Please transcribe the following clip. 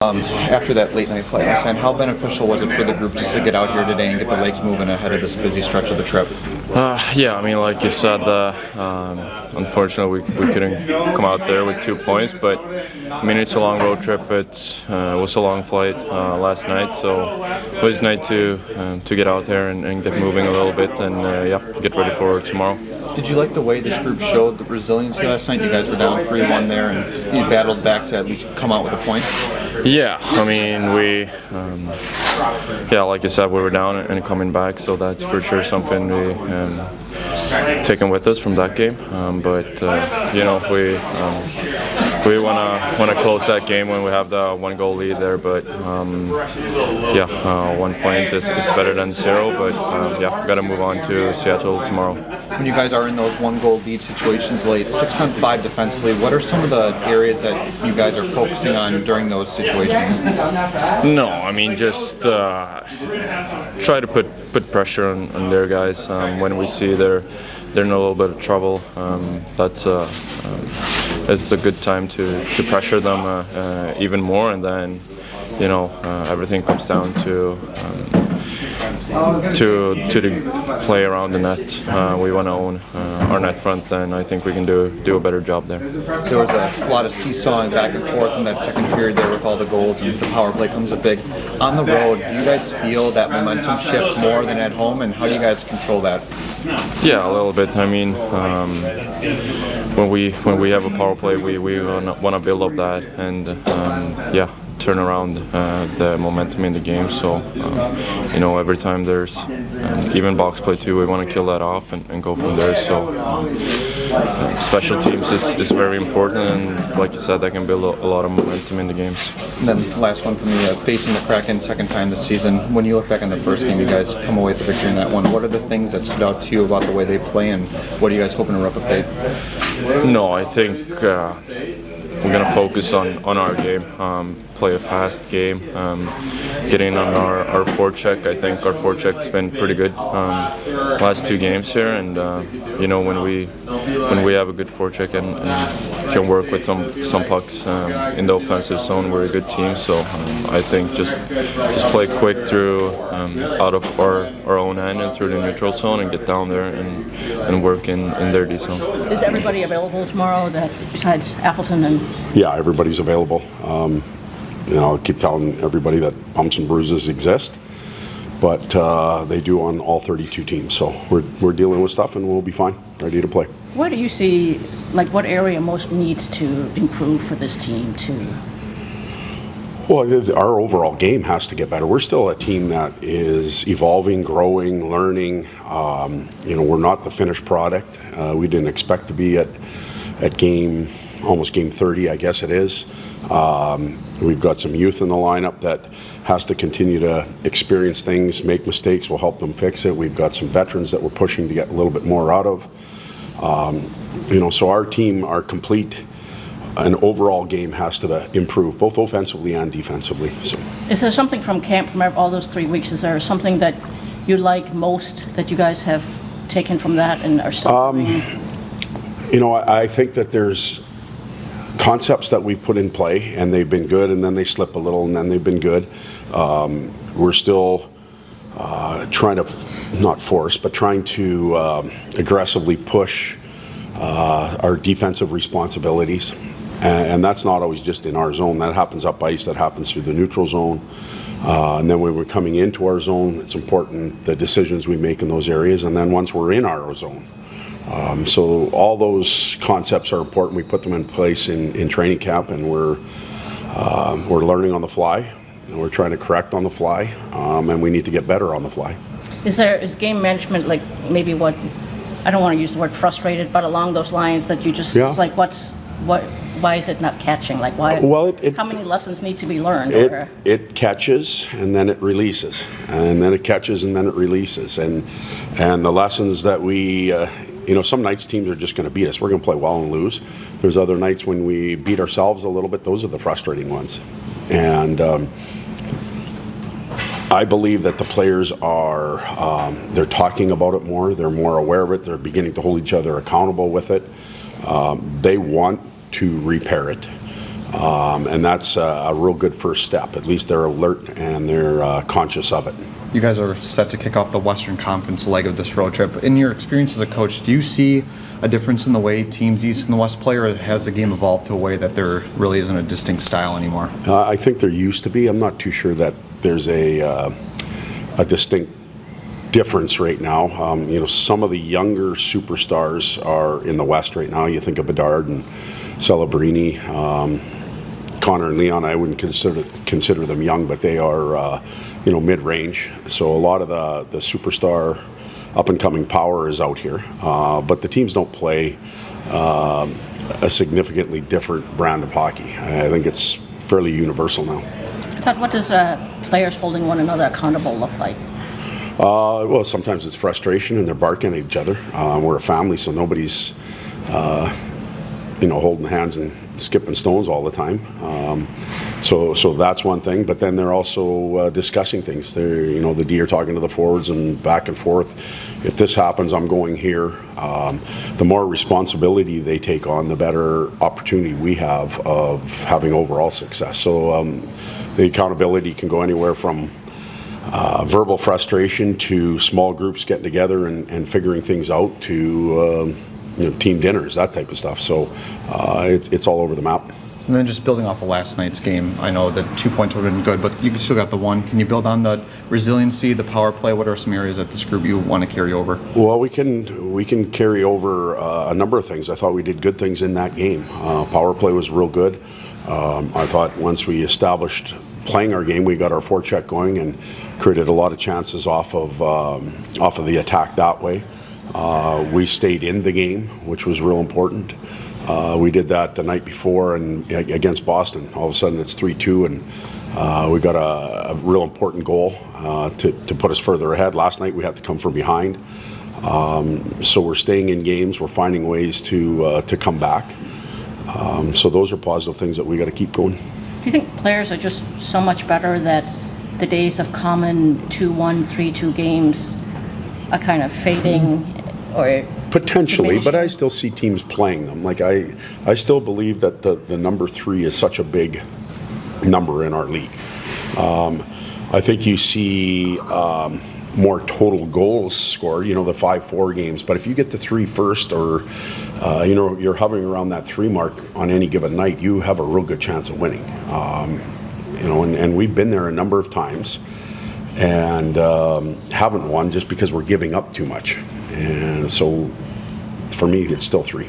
After that late night flight last night, how beneficial was it for the group just to get out here today and get the legs moving ahead of this busy stretch of the trip? Yeah, I mean, like you said, unfortunately we couldn't come out there with 2 points, but I mean, it's a long road trip. It was a long flight last night, so it was nice to get out there and get moving a little bit and get ready for tomorrow. Did you like the way this group showed the resiliency last night? You guys were down 3-1 there, and you battled back to at least come out with a point. Yeah, I mean, like you said, we were down and coming back, so that's for sure something we taken with us from that game. We want to close that game when we have the 1-goal lead there. But 1 point is better than 0. But got to move on to Seattle tomorrow. When you guys are in those 1-goal lead situations late, 6-on-5 defensively, what are some of the areas that you guys are focusing on during those situations? No, I mean, just try to put pressure on their guys when we see they're in a little bit of trouble. It's a good time to pressure them even more, and then everything comes down to the play around the net. We want to own our net front, and I think we can do a better job there. There was a lot of seesawing back and forth in that second period there with all the goals, and the power play comes up big. On the road, do you guys feel that momentum shift more than at home, and how do you guys control that? Yeah, a little bit. I mean, when we have a power play, we want to build up that and turn around the momentum in the game. So every time there's even box play too, we want to kill that off and go from there. So special teams is very important, and like you said, that can build a lot of momentum in the games. And then last one for me, facing the Kraken second time this season. When you look back on the first game, you guys come away with the victory in that one. What are the things that stood out to you about the way they play, and what are you guys hoping to replicate? No, I think we're going to focus on our game, play a fast game, get in on our forecheck. I think our forecheck's been pretty good last 2 games here, and when we have a good forecheck and can work with some pucks in the offensive zone, we're a good team. So I think just play quick through out of our own end and through the neutral zone and get down there and work in their D zone. Is everybody available tomorrow besides Appleton and? Yeah, everybody's available. I keep telling everybody that bumps and bruises exist, but they do on all 32 teams. So we're dealing with stuff, and we'll be fine, ready to play. Where do you see, what area most needs to improve for this team to? Well, our overall game has to get better. We're still a team that is evolving, growing, learning. We're not the finished product. We didn't expect to be at almost game 30, I guess it is. We've got some youth in the lineup that has to continue to experience things, make mistakes. We'll help them fix it. We've got some veterans that we're pushing to get a little bit more out of. So our team, our complete and overall game has to improve, both offensively and defensively. So, is there something from camp, from all those 3 weeks, is there something that you like most that you guys have taken from that and are still doing? I think that there's concepts that we've put in play, and they've been good, and then they slip a little, and then they've been good. We're still trying to, not force, but trying to aggressively push our defensive responsibilities. And that's not always just in our zone. That happens up ice, that happens through the neutral zone. And then when we're coming into our zone, it's important the decisions we make in those areas, and then once we're in our zone. So all those concepts are important. We put them in place in training camp, and we're learning on the fly, and we're trying to correct on the fly, and we need to get better on the fly. Is game management maybe what, I don't want to use the word frustrated, but along those lines that you just, why is it not catching? Why? Well, how many lessons need to be learned? It catches and then it releases, and then it catches and then it releases, and the lessons that we. Some nights teams are just going to beat us. We're going to play well and lose. There's other nights when we beat ourselves a little bit. Those are the frustrating ones. And I believe that the players are, they're talking about it more. They're more aware of it. They're beginning to hold each other accountable with it. They want to repair it. And that's a real good first step. At least they're alert and they're conscious of it. You guys are set to kick off the Western Conference leg of this road trip. In your experience as a coach, do you see a difference in the way teams East and the West play, or has the game evolved to a way that there really isn't a distinct style anymore? I think there used to be. I'm not too sure that there's a distinct difference right now. Some of the younger superstars are in the West right now. You think of Bedard and Celebrini, Connor and Leon. I wouldn't consider them young, but they are mid-range. So a lot of the superstar up-and-coming power is out here. But the teams don't play a significantly different brand of hockey. I think it's fairly universal now. Todd, what does players holding one another accountable look like? Well, sometimes it's frustration and they're barking at each other. We're a family, so nobody's holding hands and skipping stones all the time. So that's one thing. But then they're also discussing things. They're, the D are talking to the forwards and back and forth. If this happens, I'm going here. The more responsibility they take on, the better opportunity we have of having overall success. So the accountability can go anywhere from verbal frustration to small groups getting together and figuring things out to team dinners, that type of stuff. So it's all over the map. And then just building off of last night's game, I know that 2 points would have been good, but you still got the one. Can you build on the resiliency, the power play? What are some areas that this group you want to carry over? Well, we can carry over a number of things. I thought we did good things in that game. Power play was real good. I thought once we established playing our game, we got our forecheck going and created a lot of chances off of the attack that way. We stayed in the game, which was real important. We did that the night before and against Boston. All of a sudden it's 3-2 and we got a real important goal to put us further ahead. Last night we had to come from behind. So we're staying in games. We're finding ways to come back. So those are positive things that we got to keep going. Do you think players are just so much better that the days of common 2-1, 3-2 games are kind of fading or potentially, diminishing? but I still see teams playing them. Like I still believe that the number 3 is such a big number in our league. I think you see more total goals scored, the 5-4 games. But if you get the 3 first, or you're hovering around that 3 mark on any given night, you have a real good chance of winning. And we've been there a number of times and haven't won just because we're giving up too much. And so for me, it's still 3.